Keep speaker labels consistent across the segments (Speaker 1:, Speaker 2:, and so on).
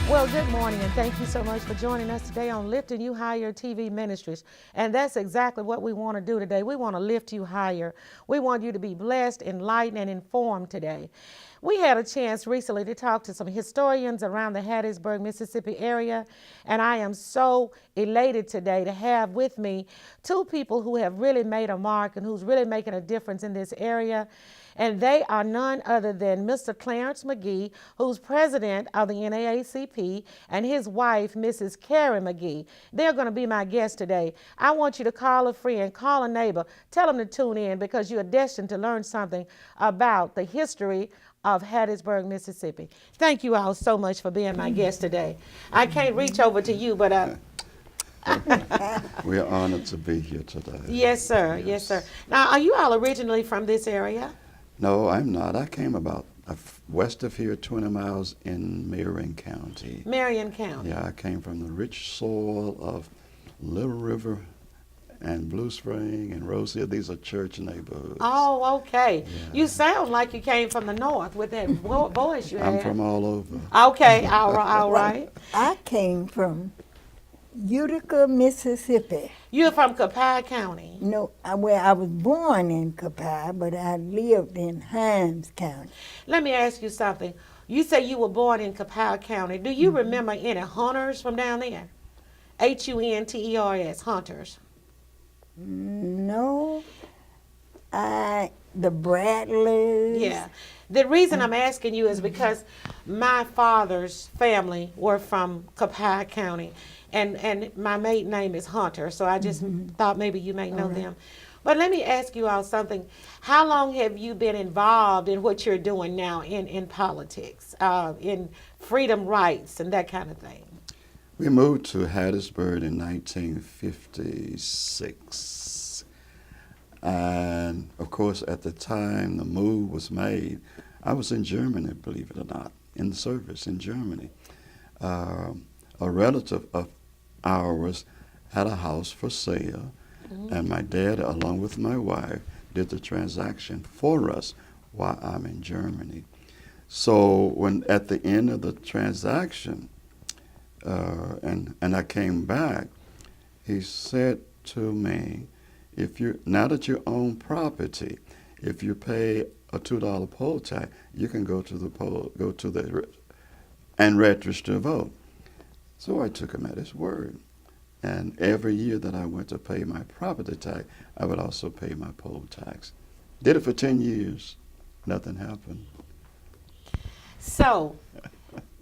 Speaker 1: Well, good morning, and thank you so much for joining us today on Lifting You Higher TV Ministries. And that's exactly what we want to do today. We want to lift you higher. We want you to be blessed, enlightened, and informed today. We had a chance recently to talk to some historians around the Hattiesburg, Mississippi area, and I am so elated today to have with me two people who have really made a mark and who's really making a difference in this area. And they are none other than Mr. Clarence Magee, who's president of the NAACP, and his wife, Mrs. Carrie Magee. They're going to be my guests today. I want you to call a friend, call a neighbor, tell them to tune in because you are destined to learn something about the history of Hattiesburg, Mississippi. Thank you all so much for being my guest today. I can't reach over to you, but
Speaker 2: We are honored to be here today.
Speaker 1: yes, sir. Yes, sir. Now, are you all originally from this area?
Speaker 2: No, I'm not. I came about west of here, 20 miles in Marion County.
Speaker 1: Marion County.
Speaker 2: Yeah, I came from the rich soil of Little River and Blue Spring and Rose Hill. These are church neighborhoods.
Speaker 1: Oh, okay.
Speaker 2: Yeah.
Speaker 1: You sound like you came from the north with that voice you
Speaker 2: I'm
Speaker 1: had.
Speaker 2: from all over.
Speaker 1: Okay, all right.
Speaker 3: I came from Utica, Mississippi.
Speaker 1: You're from Copiah County.
Speaker 3: No, I was born in Copiah, but I lived in Himes County.
Speaker 1: Let me ask you something. You say you were born in Copiah County. Do you remember any hunters from down there? Hunters, hunters.
Speaker 3: No, the Bradleys.
Speaker 1: Yeah. The reason I'm asking you is because my father's family were from Copiah County, and my maiden name is Hunter, so I just thought maybe you may know them. But let me ask you all something. How long have you been involved in what you're doing now in politics, in freedom rights and that kind of thing?
Speaker 2: We moved to Hattiesburg in 1956. And of course, at the time the move was made, I was in Germany, believe it or not, in the service in Germany. A relative of ours had a house for sale, and my dad, along with my wife, did the transaction for us while I'm in Germany. So when at the end of the transaction, and I came back, he said to me, now that you own property, if you pay a $2 poll tax, you can go to the and register to vote. So I took him at his word. And every year that I went to pay my property tax, I would also pay my poll tax. Did it for 10 years. Nothing happened.
Speaker 1: So,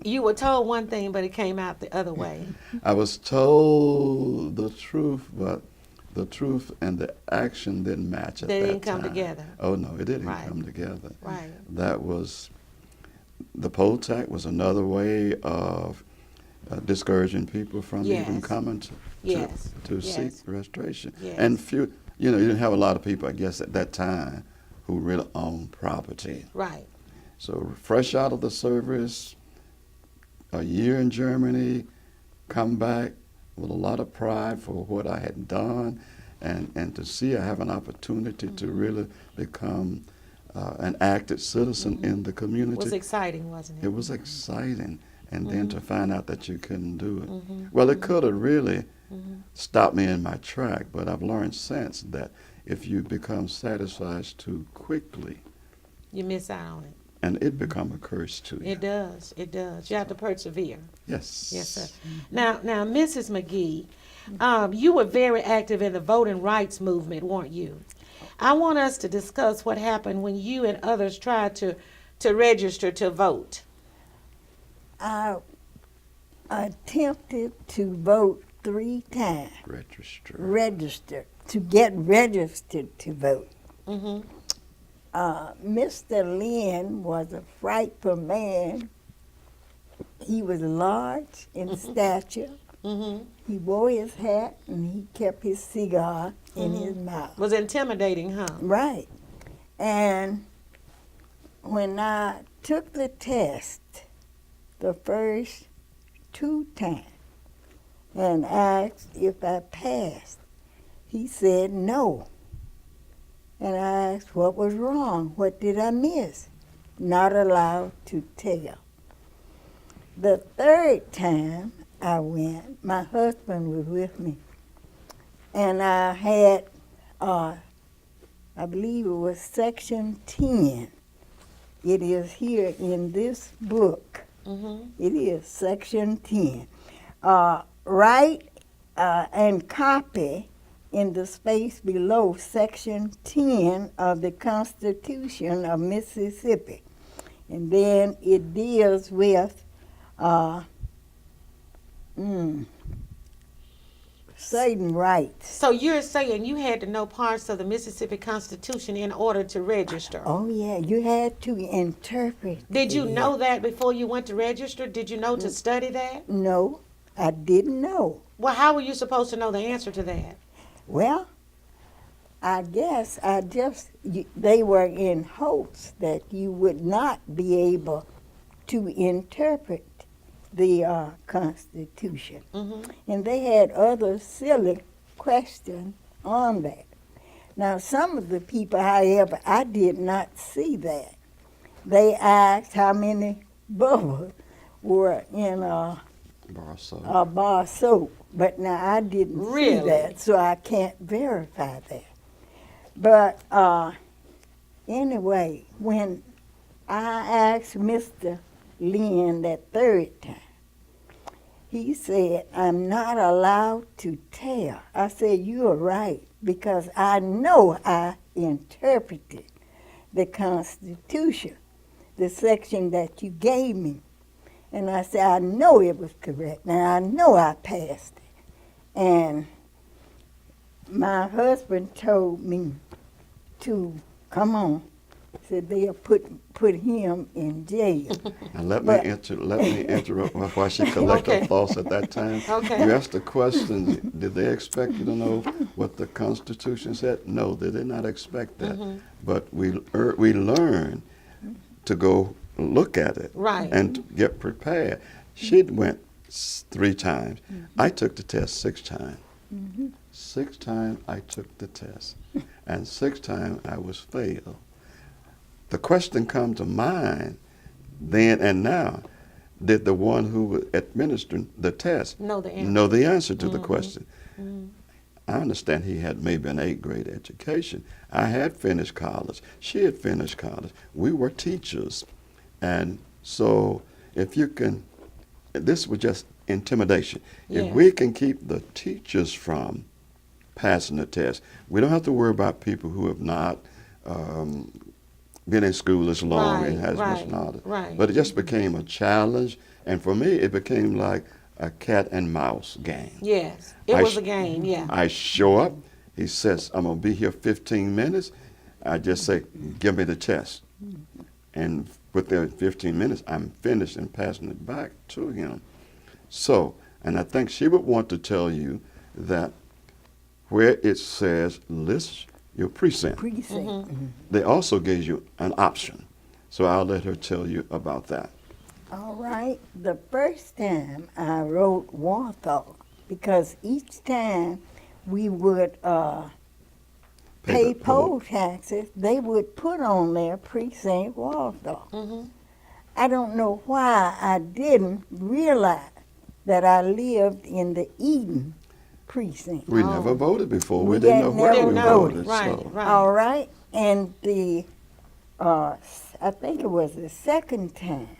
Speaker 1: you were told one thing, but it came out the other way.
Speaker 2: I was told the truth, but the truth and the action didn't match at that time.
Speaker 1: They didn't come together.
Speaker 2: Oh, no, it didn't
Speaker 1: Right.
Speaker 2: come together.
Speaker 1: Right.
Speaker 2: The poll tax was another way of discouraging people from even
Speaker 1: Yes.
Speaker 2: coming to
Speaker 1: Yes.
Speaker 2: seek
Speaker 1: Yes.
Speaker 2: registration.
Speaker 1: Yes.
Speaker 2: And you didn't have a lot of people, I guess, at that time who really owned property.
Speaker 1: Right.
Speaker 2: So fresh out of the service, a year in Germany, come back with a lot of pride for what I had done, and to see I have an opportunity to really become an active citizen in the community.
Speaker 1: It was exciting, wasn't it?
Speaker 2: It was exciting. And then to find out that you couldn't do it. Well, it could have really stopped me in my track, but I've learned since that if you become satisfied too quickly,
Speaker 1: You miss out on it.
Speaker 2: and it become a curse to you.
Speaker 1: It does. It does. You have to persevere.
Speaker 2: Yes.
Speaker 1: Yes, sir. Now, Mrs. Magee, you were very active in the voting rights movement, weren't you? I want us to discuss what happened when you and others tried to register to vote.
Speaker 3: I attempted to vote 3 times.
Speaker 2: Register.
Speaker 3: To get registered to vote.
Speaker 1: Mm-hmm.
Speaker 3: Mr. Lynn was a frightful man. He was large in stature.
Speaker 1: Mm-hmm.
Speaker 3: He wore his hat and he kept his cigar in his mouth.
Speaker 1: Was intimidating, huh?
Speaker 3: Right. And when I took the test the first 2 times and asked if I passed, he said no. And I asked what was wrong, what did I miss? Not allowed to tell. The third time I went, my husband was with me, and I had, I believe it was section 10. It is here in this book. It is section 10. Write and copy in the space below section 10 of the Constitution of Mississippi. And then it deals with certain rights.
Speaker 1: So you're saying you had to know parts of the Mississippi Constitution in order to register?
Speaker 3: Oh, yeah, you had to interpret.
Speaker 1: Did you
Speaker 3: it.
Speaker 1: know that before you went to register? Did you know to study that?
Speaker 3: No, I didn't know.
Speaker 1: Well, how were you supposed to know the answer to that?
Speaker 3: Well, I guess they were in hopes that you would not be able to interpret the Constitution. And they had other silly questions on that. Now, some of the people, however, I did not see that. They asked how many bubbles were in a bar soap. But now I didn't see that, so I can't verify that. But anyway, when I asked Mr. Lynn that third time, he said, I'm not allowed to tell. I said, you are right, because I know I interpreted the Constitution, the section that you gave me. And I said, I know it was correct. Now, I know I passed it. And my husband told me to come on. Said they'll put him in jail.
Speaker 2: And let me interrupt while she collected her thoughts at that time.
Speaker 1: Okay.
Speaker 2: You asked the question, did they expect you to know what the Constitution said? No, they did not expect that. But we learned to go look at it and to get prepared. She went 3 times. I took the test 6 times. 6 times I took the test, and 6 times I was failed. The question come to mind then and now, did the one who was administering the test know the answer to the question? I understand he had maybe an 8th grade education. I had finished college. She had finished college. We were teachers. And so if you can, this was just intimidation. If we can keep the teachers from passing the test, we don't have to worry about people who have not been in school as long and has much knowledge. But it just became a challenge, and for me it became like a cat and mouse game.
Speaker 1: Yes, it was a game, yeah.
Speaker 2: I show up, he says, I'm going to be here 15 minutes. I just say, give me the test. And within 15 minutes, I'm finished and passing it back to him. So, and I think she would want to tell you that where it says list your precinct, they also gave you an option. So I'll let her tell you about that.
Speaker 3: All right. The first time I wrote Walthall, because each time we would pay poll taxes, they would put on there precinct Walthall. I don't know why I didn't realize that I lived in the Eden precinct.
Speaker 2: We never voted before. We didn't know where we voted.
Speaker 3: All right. And the, I think it was the second time,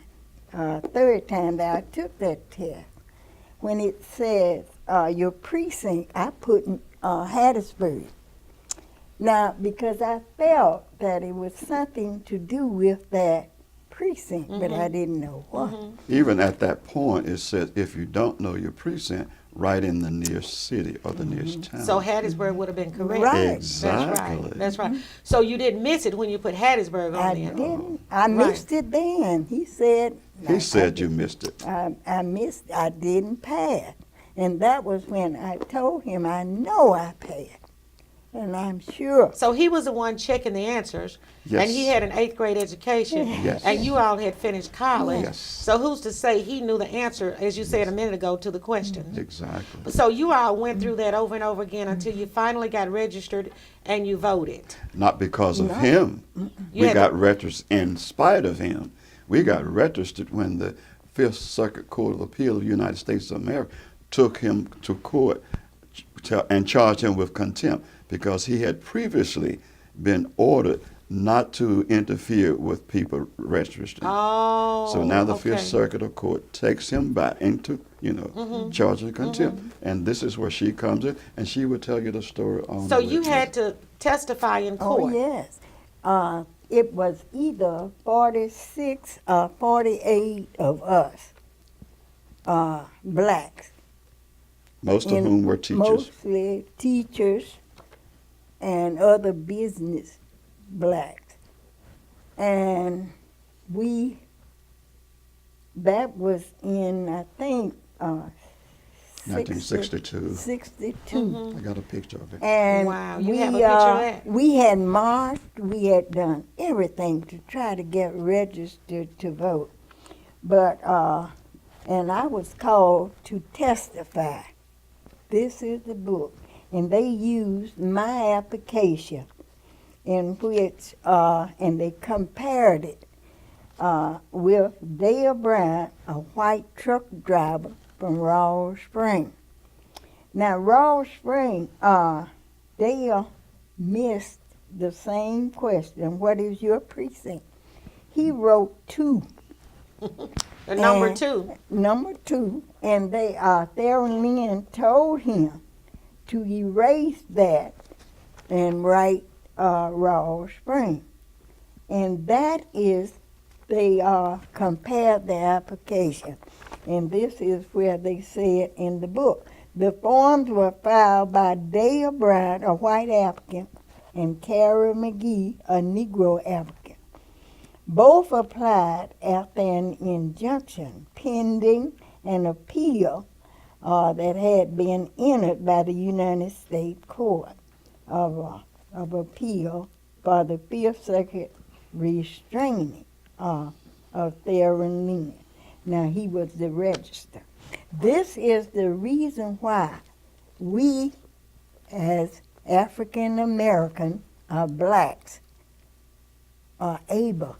Speaker 3: third time that I took that test, when it says your precinct, I put Hattiesburg. Now, because I felt that it was something to do with that precinct, but I didn't know what.
Speaker 2: Even at that point, it says if you don't know your precinct, write in the nearest city or the nearest town.
Speaker 1: So Hattiesburg would have been correct.
Speaker 3: Right.
Speaker 2: Exactly.
Speaker 1: That's right. So you didn't miss it when you put Hattiesburg on
Speaker 3: I
Speaker 1: there.
Speaker 3: didn't. I missed it then. He said.
Speaker 2: He said you missed it.
Speaker 3: I missed. I didn't pass, and that was when I told him I know I passed, and I'm sure.
Speaker 1: So he was the one checking the answers, and he had an 8th grade education, and you all had finished college.
Speaker 2: Yes.
Speaker 1: So who's to say he knew the answer, as you said a minute ago, to the question?
Speaker 2: Exactly.
Speaker 1: So you all went through that over and over again until you finally got registered and you voted.
Speaker 2: Not because of him. We got registered in spite of him. We got registered when the Fifth Circuit Court of Appeal of the United States of America took him to court and charged him with contempt because he had previously been ordered not to interfere with people registering.
Speaker 1: Oh,
Speaker 2: so now the
Speaker 1: okay.
Speaker 2: Fifth Circuit of Court takes him back into, charge of contempt. And this is where she comes in, and she will tell you the story on
Speaker 1: So
Speaker 2: the
Speaker 1: you
Speaker 2: witness.
Speaker 1: had to testify in court.
Speaker 3: Oh, yes. It was either 46 or 48 of us, blacks.
Speaker 2: Most of whom were teachers.
Speaker 3: Mostly teachers and other business blacks. And that was in, I think,
Speaker 2: 1962.
Speaker 3: 62.
Speaker 2: I got a picture of it.
Speaker 3: And
Speaker 1: Wow, you have a picture of that?
Speaker 3: we had marched, we had done everything to try to get registered to vote. But, and I was called to testify. This is the book. And they used my application in which, and they compared it with Dale Bryant, a white truck driver from Raw Spring. Now, Raw Spring, Dale missed the same question, what is your precinct? He wrote 2.
Speaker 1: The number
Speaker 3: And
Speaker 1: 2.
Speaker 3: Number 2, and they, Theron Lynn told him to erase that and write Raw Spring. And that is, they compared the application. And this is where they say it in the book. The forms were filed by Dale Bryant, a white applicant, and Carrie Magee, a Negro applicant. Both applied after an injunction pending an appeal that had been entered by the United States Court of Appeal for the Fifth Circuit restraining of Theron Lynn. Now, he was the register. This is the reason why we, as African American blacks, are able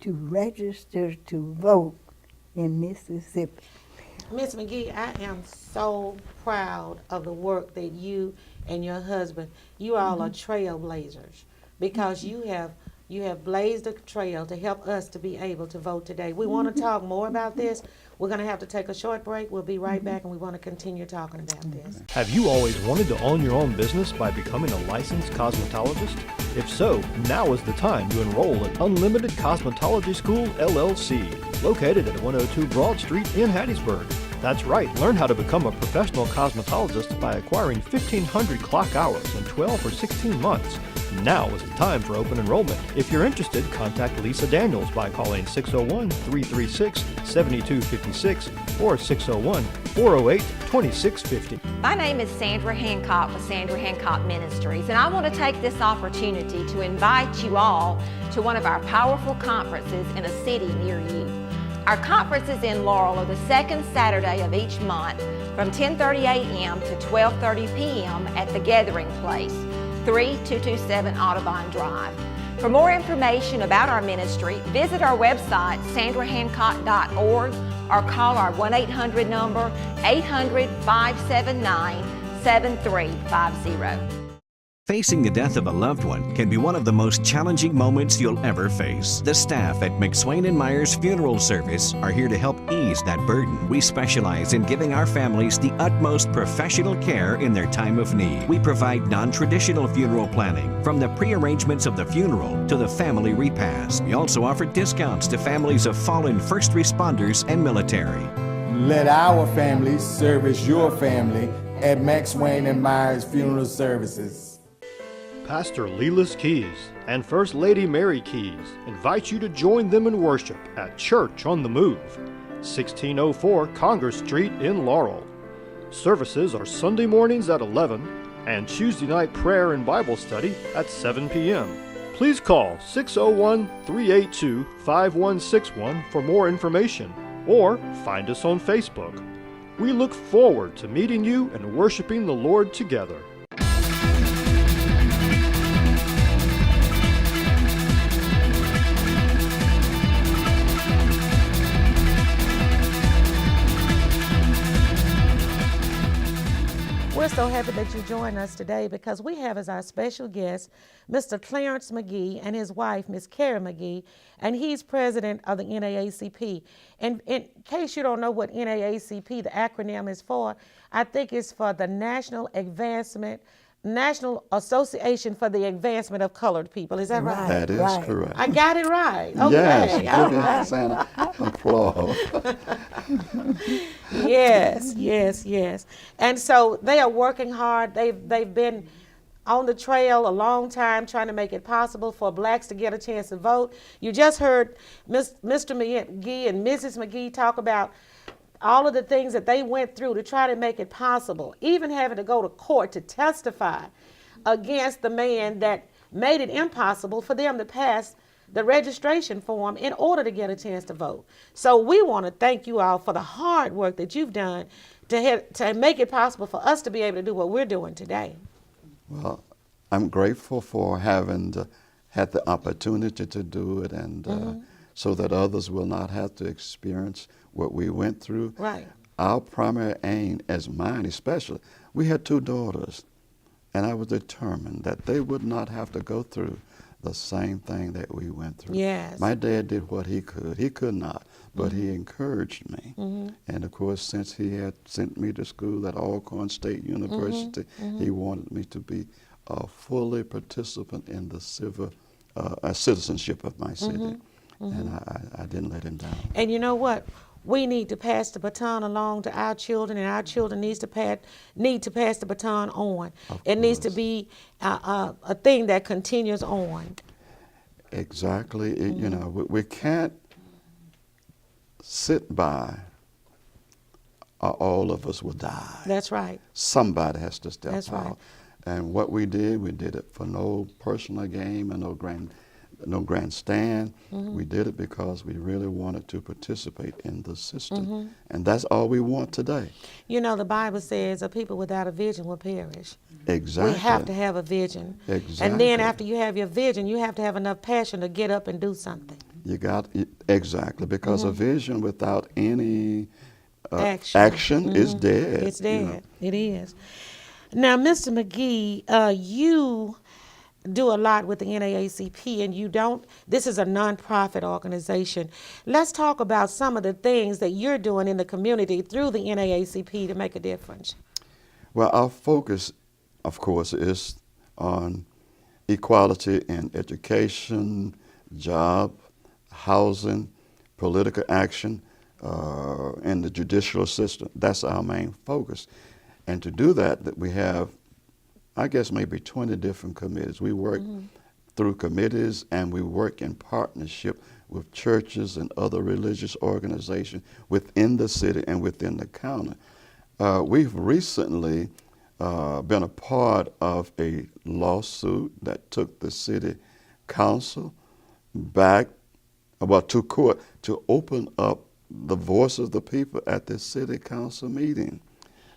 Speaker 3: to register to vote in Mississippi.
Speaker 1: Miss McGee, I am so proud of the work that you and your husband, you all are trailblazers, because you have blazed a trail to help us to be able to vote today. We want to talk more about this. We're going to have to take a short break. We'll be right back, and we want to continue talking about this.
Speaker 4: Have you always wanted to own your own business by becoming a licensed cosmetologist? If so, now is the time to enroll at Unlimited Cosmetology School, LLC, located at 102 Broad Street in Hattiesburg. That's right, learn how to become a professional cosmetologist by acquiring 1,500 clock hours in 12 or 16 months. Now is the time for open enrollment. If you're interested, contact Lisa Daniels by calling 601-336-7256 or 601-408-2650.
Speaker 5: My name is Sandra Hancock with Sandra Hancock Ministries, and I want to take this opportunity to invite you all to one of our powerful conferences in a city near you. Our conferences in Laurel are the second Saturday of each month from 10:30 a.m. to 12:30 p.m. at the Gathering Place, 3227 Audubon Drive. For more information about our ministry, visit our website, sandrahancock.org, or call our 1-800 number, 800-579-7350.
Speaker 6: Facing the death of a loved one can be one of the most challenging moments you'll ever face. The staff at McSwain & Myers Funeral Service are here to help ease that burden. We specialize in giving our families the utmost professional care in their time of need. We provide non-traditional funeral planning, from the pre-arrangements of the funeral to the family repast. We also offer discounts to families of fallen first responders and military.
Speaker 7: Let our family service your family at McSwain & Myers Funeral Services.
Speaker 4: Pastor Lelis Keys and First Lady Mary Keys invite you to join them in worship at Church on the Move, 1604 Congress Street in Laurel. Services are Sunday mornings at 11 and Tuesday night prayer and Bible study at 7 p.m. Please call 601-382-5161 for more information, or find us on Facebook. We look forward to meeting you and worshiping the Lord together.
Speaker 1: so happy that you joined us today because we have as our special guest Mr. Clarence Magee and his wife, Miss Carrie Magee, and he's president of the NAACP. And in case you don't know what NAACP, the acronym is for, I think it's for the National Association for the Advancement of Colored People. Is that right?
Speaker 2: That is
Speaker 3: Right.
Speaker 2: correct.
Speaker 1: I got it right. Okay.
Speaker 2: Yes,
Speaker 1: All
Speaker 2: give
Speaker 1: right.
Speaker 2: Santa applause.
Speaker 1: Yes. And so they are working hard. They've been on the trail a long time trying to make it possible for blacks to get a chance to vote. You just heard Mr. Magee and Mrs. Magee talk about all of the things that they went through to try to make it possible, even having to go to court to testify against the man that made it impossible for them to pass the registration form in order to get a chance to vote. So we want to thank you all for the hard work that you've done to make it possible for us to be able to do what we're doing today.
Speaker 2: Well, I'm grateful for having had the opportunity to do it, and so that others will not have to experience what we went through.
Speaker 1: Right.
Speaker 2: Our primary aim, as mine especially, we had 2 daughters, and I was determined that they would not have to go through the same thing that we went through.
Speaker 1: Yes.
Speaker 2: My dad did what he could. He could not, but he encouraged me. And of course, since he had sent me to school at Alcorn State University, he wanted me to be a fully participant in the citizenship of my city. And I didn't let him down.
Speaker 1: And you know what? We need to pass the baton along to our children, and our children need to pass the baton on. It needs to be a thing that continues on.
Speaker 2: Exactly. You know, we can't sit by or all of us will die.
Speaker 1: That's right.
Speaker 2: Somebody has to step
Speaker 1: That's
Speaker 2: out.
Speaker 1: right.
Speaker 2: And what we did it for no personal gain and no grandstand. We did it because we really wanted to participate in the system. And that's all we want today.
Speaker 1: You know, the Bible says a people without a vision will perish.
Speaker 2: Exactly.
Speaker 1: We have to have a vision.
Speaker 2: Exactly.
Speaker 1: And then after you have your vision, you have to have enough passion to get up and do something.
Speaker 2: You got exactly, because a vision without any
Speaker 1: Action.
Speaker 2: is dead.
Speaker 1: It's
Speaker 2: you
Speaker 1: dead.
Speaker 2: know.
Speaker 1: It is. Now, Mr. Magee, you do a lot with the NAACP, and this is a nonprofit organization. Let's talk about some of the things that you're doing in the community through the NAACP to make a difference.
Speaker 2: Well, our focus, of course, is on equality in education, job, housing, political action, and the judicial system. That's our main focus. And to do that we have, I guess, maybe 20 different committees. We work through committees, and we work in partnership with churches and other religious organizations within the city and within the county. We've recently been a part of a lawsuit that took the city council back to court to open up the voice of the people at the city council meeting.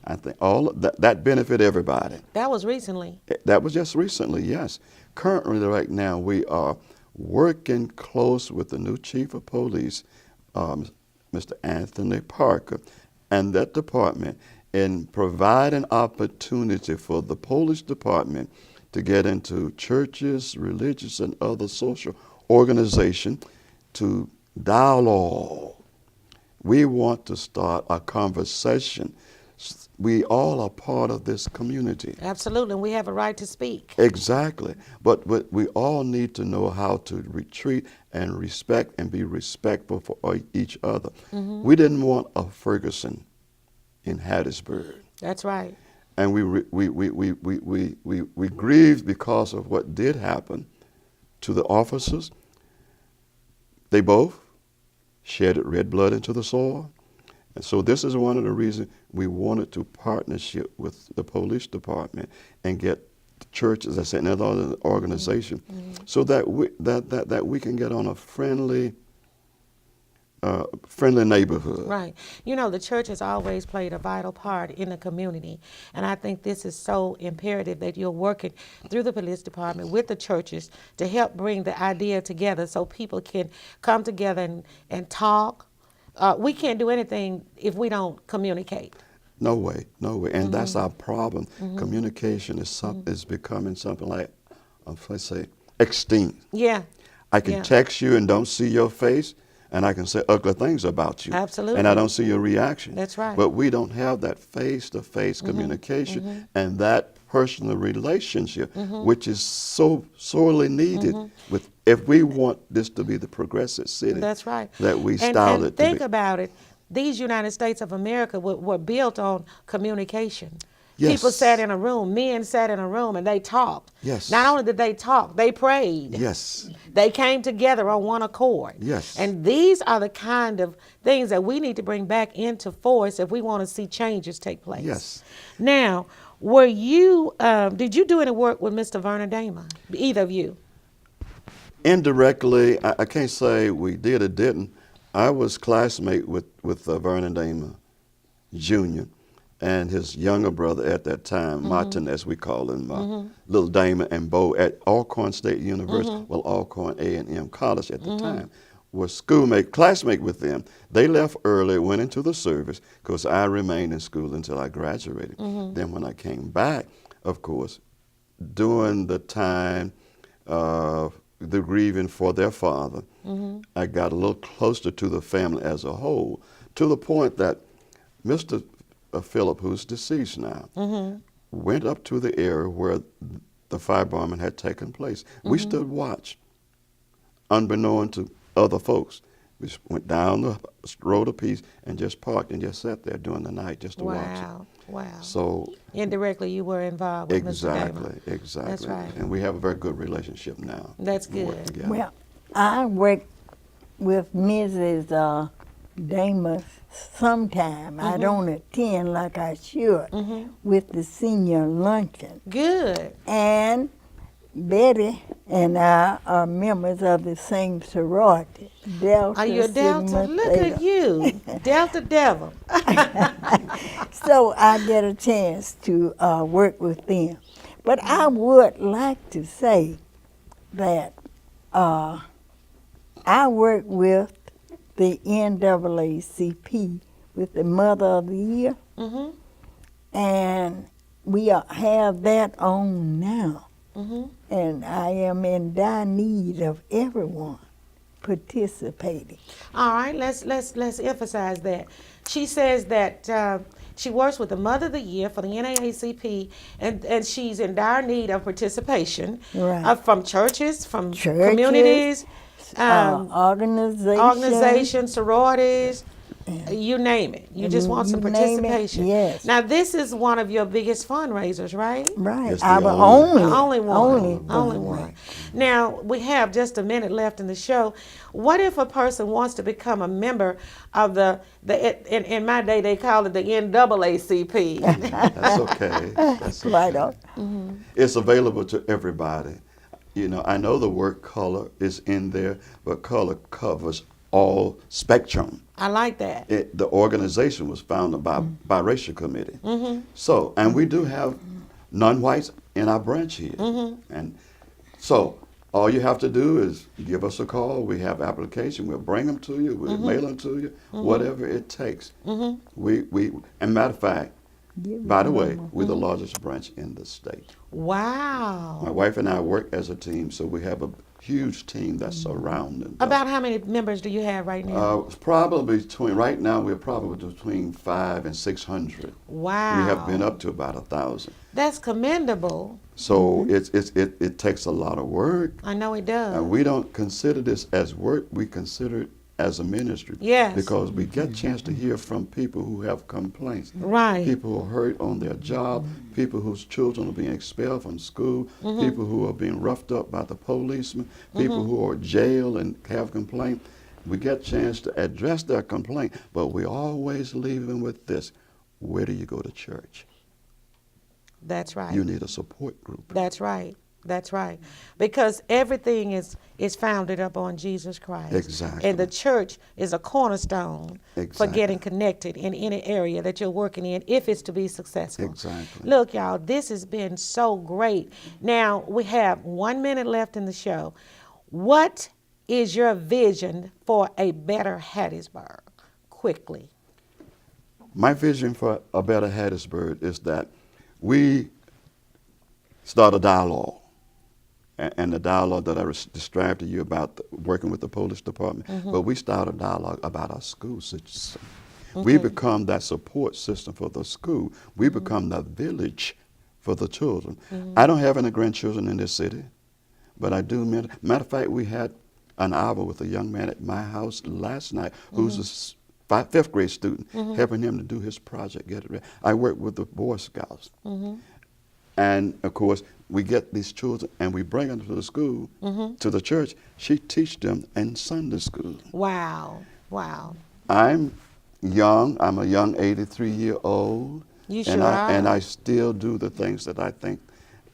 Speaker 2: I think all of that benefit everybody.
Speaker 1: That was recently.
Speaker 2: That was just recently, yes. Currently, right now, we are working close with the new chief of police, Mr. Anthony Parker, and that department in providing opportunity for the police department to get into churches, religious, and other social organizations to dialogue. We want to start a conversation. We all are part of this community.
Speaker 1: Absolutely, and we have a right to speak.
Speaker 2: Exactly. But we all need to know how to retreat and respect and be respectful for each other. We didn't want a Ferguson in Hattiesburg.
Speaker 1: That's right.
Speaker 2: And we grieved because of what did happen to the officers. They both shedded red blood into the soil. And so this is one of the reasons we wanted to partnership with the police department and get churches, as I said, and other organizations, so that we can get on a friendly neighborhood.
Speaker 1: Right. You know, the church has always played a vital part in the community, and I think this is so imperative that you're working through the police department with the churches to help bring the idea together so people can come together and talk. We can't do anything if we don't communicate.
Speaker 2: No way, no way. And that's our problem. Communication is becoming something like, let's say, extinct.
Speaker 1: Yeah.
Speaker 2: I can
Speaker 1: Yeah.
Speaker 2: text you and don't see your face, and I can say ugly things about you.
Speaker 1: Absolutely.
Speaker 2: And I don't see your reaction.
Speaker 1: That's right.
Speaker 2: But we don't have that face-to-face communication and that personal relationship, which is so sorely needed with if we want this to be the progressive city.
Speaker 1: That's right.
Speaker 2: That we
Speaker 1: And
Speaker 2: style it to
Speaker 1: think
Speaker 2: be.
Speaker 1: about it. These United States of America were built on communication.
Speaker 2: Yes.
Speaker 1: People sat in a room, men sat in a room, and they talked.
Speaker 2: Yes.
Speaker 1: Not only did they talk, they prayed.
Speaker 2: Yes.
Speaker 1: They came together on one accord.
Speaker 2: Yes.
Speaker 1: And these are the kind of things that we need to bring back into force if we want to see changes take place.
Speaker 2: Yes.
Speaker 1: Now, were you, did you do any work with Mr. Vernon Damon? Either of you?
Speaker 2: Indirectly, I can't say we did or didn't. I was classmate with Vernon Damon Jr. and his younger brother at that time, Martin, as we call him, Little Damon and Bo at Alcorn State University, well, Alcorn A&M College at the time, was classmate with them. They left early, went into the service, because I remained in school until I graduated. Then when I came back, of course, during the time of the grieving for their father, I got a little closer to the family as a whole, to the point that Mr. Phillip, who's deceased now, went up to the area where the firebombing had taken place. We stood watch, unbeknown to other folks. We went down the road a piece and just parked and just sat there during the night just to watch it.
Speaker 1: Wow, wow.
Speaker 2: So
Speaker 1: indirectly, you were involved with Mr. Damon.
Speaker 2: Exactly.
Speaker 1: That's right.
Speaker 2: And we have a very good relationship now.
Speaker 1: That's
Speaker 2: We work
Speaker 1: good.
Speaker 2: together.
Speaker 3: Well, I worked with Mrs. Damus sometime. I don't attend like I should with the senior luncheon.
Speaker 1: Good.
Speaker 3: And Betty and I are members of the same sorority, Delta
Speaker 1: Are you a Delta?
Speaker 3: Sigma
Speaker 1: Look
Speaker 3: Theta.
Speaker 1: at you. Delta Devil.
Speaker 3: So I get a chance to work with them. But I would like to say that I work with the NAACP with the Mother of the Year, and we have that on now. And I am in dire need of everyone participating.
Speaker 1: All right, let's emphasize that. She says that she works with the Mother of the Year for the NAACP, and she's in dire need of participation
Speaker 3: Right.
Speaker 1: from churches, from
Speaker 3: Churches,
Speaker 1: communities,
Speaker 3: Organizations,
Speaker 1: sororities, you name it. You just want some
Speaker 3: You name it,
Speaker 1: participation.
Speaker 3: yes.
Speaker 1: Now, this is one of your biggest fundraisers, right?
Speaker 3: Right.
Speaker 2: It's the
Speaker 3: Our
Speaker 2: only-
Speaker 1: Only one.
Speaker 3: Only
Speaker 1: one. Now, we have just a minute left in the show. What if a person wants to become a member of in my day, they called it the NAACP.
Speaker 2: That's okay. That's okay.
Speaker 3: Right on.
Speaker 2: It's available to everybody. You know, I know the word color is in there, but color covers all spectrum.
Speaker 1: I like that.
Speaker 2: The organization was founded by biracial committee. So, and we do have non-whites in our branch here. And so, all you have to do is give us a call. We have application. We'll bring them to you. We'll mail them to you. Whatever it takes. And matter of fact, by the way, we're the largest branch in the state. My
Speaker 1: Wow.
Speaker 2: wife and I work as a team, so we have a huge team that's surrounding us.
Speaker 1: About how many members do you have right now?
Speaker 2: It's probably right now we're probably between 500 and 600.
Speaker 1: Wow.
Speaker 2: We have been up to about 1,000.
Speaker 1: That's commendable.
Speaker 2: So it takes a lot of work.
Speaker 1: I know it does.
Speaker 2: And we don't consider this as work, we consider it as a ministry.
Speaker 1: Yes.
Speaker 2: Because we get a chance to hear from people who have complaints.
Speaker 1: Right.
Speaker 2: People who are hurt on their job, people whose children are being expelled from school, people who are being roughed up by the policemen, people who are jailed and have complaints. We get a chance to address their complaint, but we always leave them with this. Where do you go to church?
Speaker 1: That's right.
Speaker 2: You need a support group.
Speaker 1: That's right. That's right. Because everything is founded up on Jesus Christ.
Speaker 2: Exactly.
Speaker 1: And the church is a cornerstone for
Speaker 2: Exactly.
Speaker 1: getting connected in any area that you're working in if it's to be successful.
Speaker 2: Exactly.
Speaker 1: Look, y'all, this has been so great. Now, we have 1 minute left in the show. What is your vision for a better Hattiesburg? Quickly.
Speaker 2: My vision for A Better Hattiesburg is that we start a dialogue. And the dialogue that I described to you about working with the police department, but we start a dialogue about our school system. We become that support system for the school. We become the village for the children. I don't have any grandchildren in this city, but I do. Matter of fact, we had an hour with a young man at my house last night who's a fifth grade student, helping him to do his project, get it ready. I work with the Boy Scouts. And of course, we get these children and we bring them to the school, to the church. She teaches them in Sunday school.
Speaker 1: Wow, wow.
Speaker 2: I'm young. I'm a young 83-year-old.
Speaker 1: You sure are.
Speaker 2: And I still do the things that I think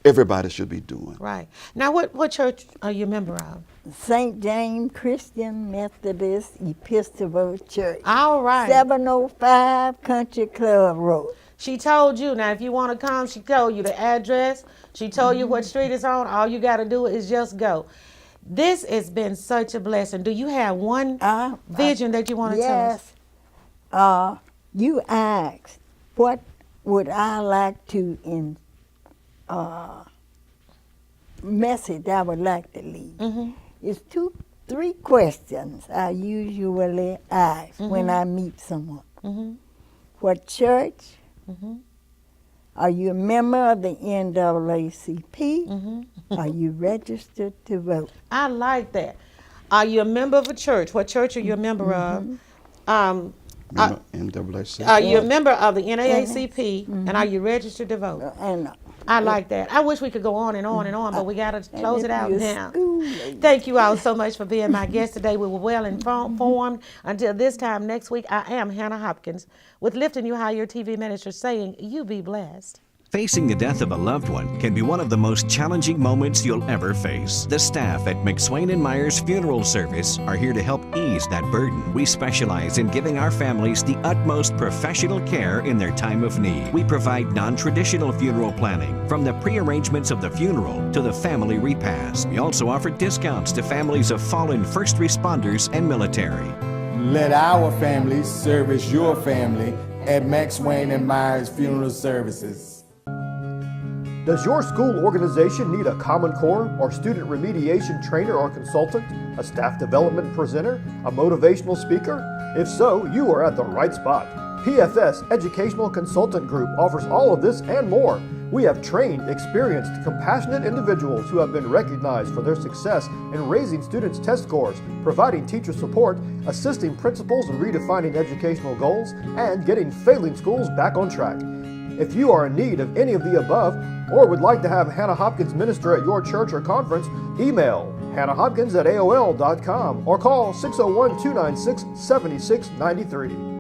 Speaker 2: everybody should be doing.
Speaker 1: Right. Now, what church are you a member of?
Speaker 3: St. James Christian Methodist Episcopal Church.
Speaker 1: All right.
Speaker 3: 705 Country Club Road.
Speaker 1: She told you. Now, if you want to come, she told you the address. She told you what street it's on. All you got to do is just go. This has been such a blessing. Do you have one vision that you want to tell us?
Speaker 3: Yes. You asked, what would I like to message I would like to leave? It's 3 questions I usually ask when I meet someone. What church? Are you a member of the NAACP? Are you registered to vote?
Speaker 1: I like that. Are you a member of a church? What church are you a member of?
Speaker 2: NAACP.
Speaker 1: Are you a member of the NAACP? And are you registered to vote?
Speaker 3: And
Speaker 1: I like that. I wish we could go on and on and on, but we got to close it out now.
Speaker 3: School-age.
Speaker 1: Thank you all so much for being my guest today. We were well informed. Until this time next week, I am Hannah Hopkins with Lifting You Higher TV Minister saying, you be blessed.
Speaker 6: Facing the death of a loved one can be one of the most challenging moments you'll ever face. The staff at McSwain and Myers Funeral Service are here to help ease that burden. We specialize in giving our families the utmost professional care in their time of need. We provide non-traditional funeral planning, from the pre-arrangements of the funeral to the family repast. We also offer discounts to families of fallen first responders and military.
Speaker 7: Let our family service your family at McSwain and Myers Funeral Services.
Speaker 4: Does your school organization need a Common Core or student remediation trainer or consultant, a staff development presenter, a motivational speaker? If so, you are at the right spot. PFS Educational Consultant Group offers all of this and more. We have trained, experienced, compassionate individuals who have been recognized for their success in raising students' test scores, providing teacher support, assisting principals in redefining educational goals, and getting failing schools back on track. If you are in need of any of the above, or would like to have Hannah Hopkins minister at your church or conference, email hannahhopkins@aol.com or call 601-296-7693.